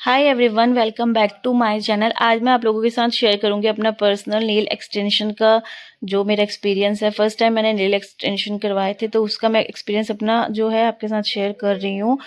Hi everyone, welcome back to my channel. आज मैं आप लोगों के साथ शेयर करूंगी अपना पर्सनल नेल एक्सटेंशन का जो मेरा एक्सपीरियंस है। फर्स्ट टाइम मैंने नेल एक्सटेंशन करवाए थे तो उसका मैं एक्सपीरियंस अपना जो है आपके साथ शेयर कर रही हूँ।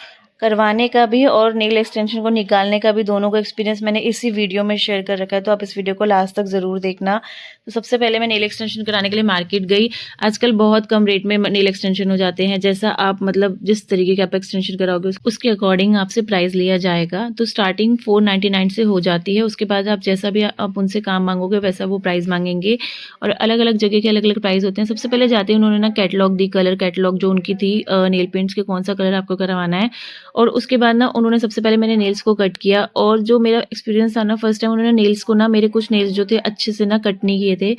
करवाने का भी और नेल एक्सटेंशन को निकालने का भी, दोनों का एक्सपीरियंस मैंने इसी वीडियो में शेयर कर रखा है, तो आप इस वीडियो को लास्ट तक ज़रूर देखना। तो सबसे पहले मैं नेल एक्सटेंशन कराने के लिए मार्केट गई। आजकल बहुत कम रेट में नेल एक्सटेंशन हो जाते हैं। जैसा आप मतलब जिस तरीके का आप एक्सटेंशन कराओगे उसके अकॉर्डिंग आपसे प्राइस लिया जाएगा। तो स्टार्टिंग 499 से हो जाती है। उसके बाद आप जैसा भी आप उनसे काम मांगोगे वैसा वो प्राइस मांगेंगे। और अलग अलग जगह के अलग अलग प्राइस होते हैं। सबसे पहले जाते हैं उन्होंने ना कैटलॉग दी, कलर कैटलॉग जो उनकी थी नेल पेंट्स के, कौन सा कलर आपको करवाना है। और उसके बाद ना उन्होंने सबसे पहले मैंने नेल्स को कट किया। और जो मेरा एक्सपीरियंस था ना, फर्स्ट टाइम उन्होंने नेल्स को ना, मेरे कुछ नेल्स जो थे अच्छे से ना कट नहीं किए थे।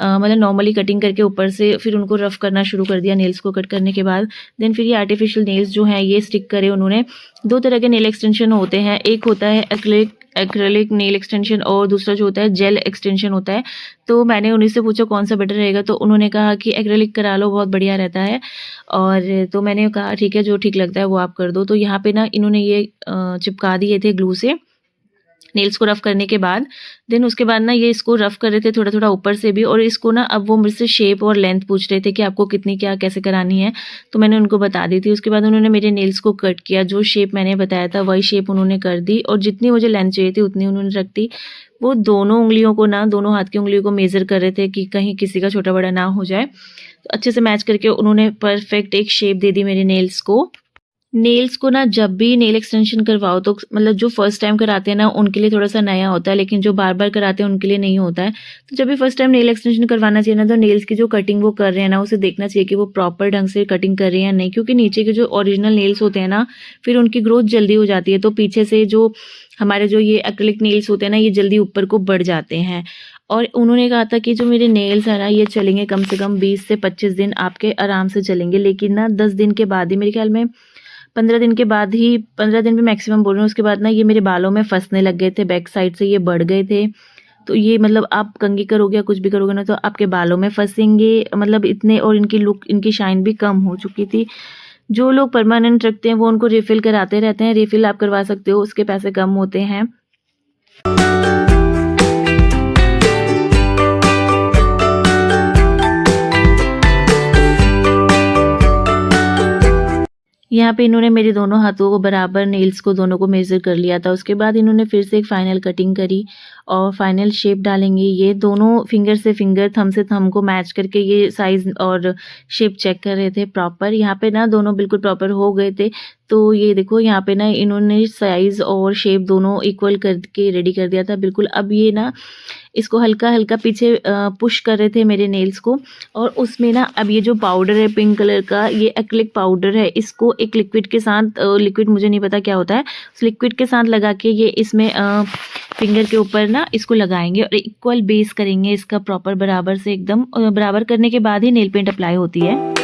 मतलब नॉर्मली कटिंग करके ऊपर से फिर उनको रफ करना शुरू कर दिया नेल्स को कट करने के बाद। देन फिर ये आर्टिफिशियल नेल्स जो हैं ये स्टिक करे उन्होंने। दो तरह के नेल एक्सटेंशन होते हैं, एक होता है एक्रेलिक नेल एक्सटेंशन और दूसरा जो होता है जेल एक्सटेंशन होता है। तो मैंने उन्हीं से पूछा कौन सा बेटर रहेगा, तो उन्होंने कहा कि एक्रेलिक करा लो, बहुत बढ़िया रहता है। और तो मैंने कहा ठीक है, जो ठीक लगता है वो आप कर दो। तो यहाँ पे ना इन्होंने ये चिपका दिए थे ग्लू से नेल्स को रफ करने के बाद। देन उसके बाद ना ये इसको रफ कर रहे थे थोड़ा थोड़ा ऊपर से भी। और इसको ना अब वो मुझसे शेप और लेंथ पूछ रहे थे कि आपको कितनी क्या कैसे करानी है, तो मैंने उनको बता दी थी। उसके बाद उन्होंने मेरे नेल्स को कट किया, जो शेप मैंने बताया था वही शेप उन्होंने कर दी। और जितनी मुझे लेंथ चाहिए थी उतनी उन्होंने रख दी। वो दोनों उंगलियों को ना, दोनों हाथ की उंगलियों को मेज़र कर रहे थे कि कहीं किसी का छोटा बड़ा ना हो जाए। तो अच्छे से मैच करके उन्होंने परफेक्ट एक शेप दे दी मेरे नेल्स को। नेल्स को ना जब भी नेल एक्सटेंशन करवाओ तो मतलब जो फर्स्ट टाइम कराते हैं ना उनके लिए थोड़ा सा नया होता है, लेकिन जो बार बार कराते हैं उनके लिए नहीं होता है। तो जब भी फर्स्ट टाइम नेल एक्सटेंशन करवाना चाहिए ना, तो नेल्स की जो कटिंग वो कर रहे हैं ना, उसे देखना चाहिए कि वो प्रॉपर ढंग से कटिंग कर रहे हैं या नहीं। क्योंकि नीचे के जो ओरिजिनल नेल्स होते हैं ना, फिर उनकी ग्रोथ जल्दी हो जाती है। तो पीछे से जो हमारे जो ये एक्रिलिक नेल्स होते हैं ना, ये जल्दी ऊपर को बढ़ जाते हैं। और उन्होंने कहा था कि जो मेरे नेल्स है ना, ये चलेंगे कम से कम 20 से 25 दिन आपके आराम से चलेंगे। लेकिन ना 10 दिन के बाद ही, मेरे ख्याल में 15 दिन के बाद ही, 15 दिन भी मैक्सिमम बोल रही हूँ, उसके बाद ना ये मेरे बालों में फंसने लग गए थे, बैक साइड से ये बढ़ गए थे। तो ये मतलब आप कंघी करोगे या कुछ भी करोगे ना, तो आपके बालों में फंसेंगे मतलब इतने। और इनकी लुक, इनकी शाइन भी कम हो चुकी थी। जो लोग परमानेंट रखते हैं वो उनको रिफिल कराते रहते हैं। रिफिल आप करवा सकते हो, उसके पैसे कम होते हैं। यहाँ पे इन्होंने मेरे दोनों हाथों को बराबर, नेल्स को दोनों को मेज़र कर लिया था। उसके बाद इन्होंने फिर से एक फाइनल कटिंग करी और फाइनल शेप डालेंगे। ये दोनों फिंगर से फिंगर, थंब से थंब को मैच करके ये साइज़ और शेप चेक कर रहे थे प्रॉपर। यहाँ पे ना दोनों बिल्कुल प्रॉपर हो गए थे। तो ये देखो यहाँ पे ना इन्होंने साइज़ और शेप दोनों इक्वल करके रेडी कर दिया था बिल्कुल। अब ये ना इसको हल्का हल्का पीछे पुश कर रहे थे मेरे नेल्स को। और उसमें ना अब ये जो पाउडर है पिंक कलर का, ये एक्रिलिक पाउडर है, इसको एक लिक्विड के साथ, लिक्विड मुझे नहीं पता क्या होता है, उस लिक्विड के साथ लगा के ये इसमें फिंगर के ऊपर ना इसको लगाएंगे और इक्वल बेस करेंगे इसका प्रॉपर, बराबर से एकदम। बराबर करने के बाद ही नेल पेंट अप्लाई होती है।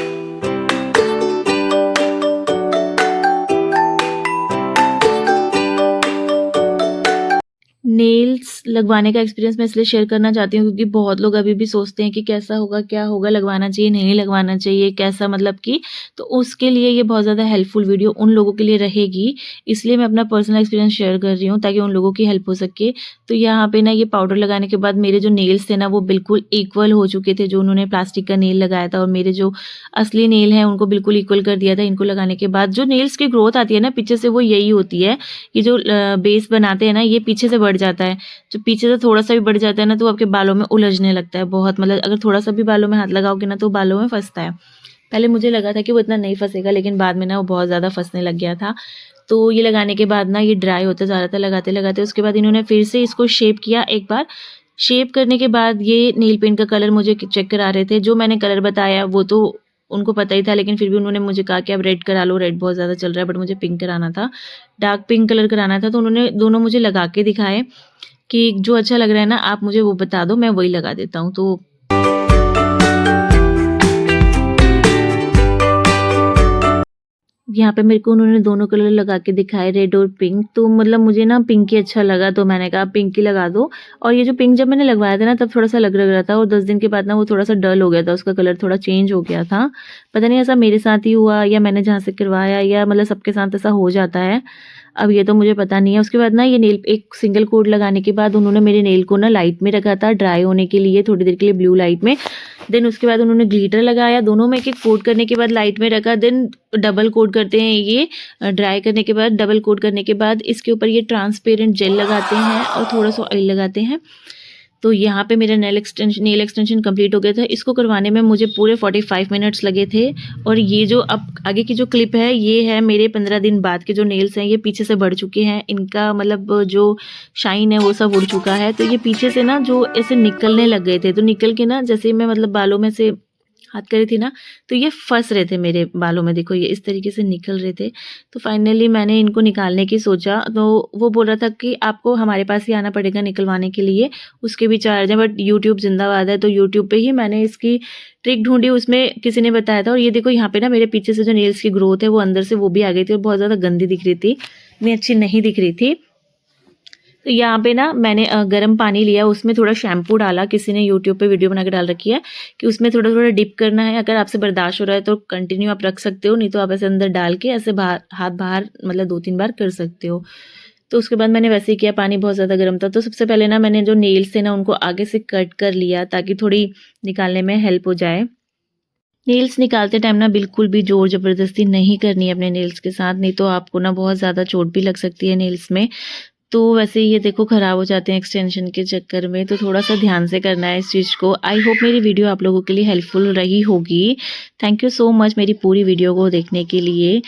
नेल्स लगवाने का एक्सपीरियंस मैं इसलिए शेयर करना चाहती हूँ क्योंकि बहुत लोग अभी भी सोचते हैं कि कैसा होगा, क्या होगा, लगवाना चाहिए नहीं लगवाना चाहिए, कैसा मतलब कि। तो उसके लिए ये बहुत ज़्यादा हेल्पफुल वीडियो उन लोगों के लिए रहेगी। इसलिए मैं अपना पर्सनल एक्सपीरियंस शेयर कर रही हूँ ताकि उन लोगों की हेल्प हो सके। तो यहाँ पे ना ये पाउडर लगाने के बाद मेरे जो नेल्स थे ना वो बिल्कुल इक्वल हो चुके थे। जो उन्होंने प्लास्टिक का नेल लगाया था और मेरे जो असली नेल हैं उनको बिल्कुल इक्वल कर दिया था इनको लगाने के बाद। जो नेल्स की ग्रोथ आती है ना पीछे से, वो यही होती है। ये जो बेस बनाते हैं ना, ये पीछे से बढ़ जाता है। जो पीछे से थोड़ा सा भी बढ़ जाता है ना, तो आपके बालों में उलझने लगता है बहुत। मतलब अगर थोड़ा सा भी बालों में हाथ लगाओगे ना तो बालों में फंसता है। पहले मुझे लगा था कि वो इतना नहीं फंसेगा, लेकिन बाद में ना वो बहुत ज़्यादा फंसने लग गया था। तो ये लगाने के बाद ना ये ड्राई होता जा रहा था लगाते लगाते। उसके बाद इन्होंने फिर से इसको शेप किया एक बार। शेप करने के बाद ये नेल पेंट का कलर मुझे चेक करा रहे थे। जो मैंने कलर बताया वो तो उनको पता ही था, लेकिन फिर भी उन्होंने मुझे कहा कि अब रेड करा लो, रेड बहुत ज़्यादा चल रहा है, बट मुझे पिंक कराना था, डार्क पिंक कलर कराना था। तो उन्होंने दोनों मुझे लगा के दिखाए कि जो अच्छा लग रहा है ना आप मुझे वो बता दो, मैं वही लगा देता हूँ। तो यहाँ पे मेरे को उन्होंने दोनों कलर लगा के दिखाए, रेड और पिंक। तो मतलब मुझे ना पिंक ही अच्छा लगा, तो मैंने कहा पिंक ही लगा दो। और ये जो पिंक जब मैंने लगवाया था ना तब थोड़ा सा लग रहा था, और 10 दिन के बाद ना वो थोड़ा सा डल हो गया था, उसका कलर थोड़ा चेंज हो गया था। पता नहीं ऐसा मेरे साथ ही हुआ या मैंने जहाँ से करवाया, या मतलब सबके साथ ऐसा हो जाता है। अब ये तो मुझे पता नहीं है। उसके बाद ना ये नेल एक सिंगल कोट लगाने के बाद उन्होंने मेरे नेल को ना लाइट में रखा था ड्राई होने के लिए, थोड़ी देर के लिए ब्लू लाइट में। देन उसके बाद उन्होंने ग्लिटर लगाया, दोनों में एक-एक कोट करने के बाद लाइट में रखा। देन डबल कोट करते हैं ये, ड्राई करने के बाद डबल कोट करने के बाद इसके ऊपर ये ट्रांसपेरेंट जेल लगाते हैं और थोड़ा-सा ऑयल लगाते हैं। तो यहाँ पे मेरा नेल एक्सटेंशन कंप्लीट हो गया था। इसको करवाने में मुझे पूरे 45 मिनट्स लगे थे। और ये जो अब आगे की जो क्लिप है ये है मेरे 15 दिन बाद के जो नेल्स हैं, ये पीछे से बढ़ चुके हैं। इनका मतलब जो शाइन है वो सब उड़ चुका है। तो ये पीछे से ना जो ऐसे निकलने लग गए थे, तो निकल के ना जैसे मैं मतलब बालों में से हाथ करी थी ना, तो ये फंस रहे थे मेरे बालों में, देखो ये इस तरीके से निकल रहे थे। तो फाइनली मैंने इनको निकालने की सोचा, तो वो बोल रहा था कि आपको हमारे पास ही आना पड़ेगा निकलवाने के लिए, उसके भी चार्ज है। बट यूट्यूब जिंदाबाद है, तो यूट्यूब पे ही मैंने इसकी ट्रिक ढूंढी, उसमें किसी ने बताया था। और ये देखो यहाँ पे ना मेरे पीछे से जो नेल्स की ग्रोथ है वो अंदर से वो भी आ गई थी और बहुत ज़्यादा गंदी दिख रही थी, इतनी अच्छी नहीं दिख रही थी। तो यहाँ पे ना मैंने गर्म पानी लिया, उसमें थोड़ा शैम्पू डाला, किसी ने यूट्यूब पे वीडियो बना के डाल रखी है कि उसमें थोड़ा थोड़ा डिप करना है। अगर आपसे बर्दाश्त हो रहा है तो कंटिन्यू आप रख सकते हो, नहीं तो आप ऐसे अंदर डाल के ऐसे बाहर हाथ बाहर मतलब 2-3 बार कर सकते हो। तो उसके बाद मैंने वैसे ही किया, पानी बहुत ज़्यादा गर्म था। तो सबसे पहले ना मैंने जो नेल्स थे ना उनको आगे से कट कर लिया ताकि थोड़ी निकालने में हेल्प हो जाए। नेल्स निकालते टाइम ना बिल्कुल भी ज़ोर ज़बरदस्ती नहीं करनी है अपने नेल्स के साथ, नहीं तो आपको ना बहुत ज़्यादा चोट भी लग सकती है नेल्स में। तो वैसे ये देखो ख़राब हो जाते हैं एक्सटेंशन के चक्कर में, तो थोड़ा-सा ध्यान से करना है इस चीज़ को। आई होप मेरी वीडियो आप लोगों के लिए हेल्पफुल रही होगी। थैंक यू सो मच मेरी पूरी वीडियो को देखने के लिए।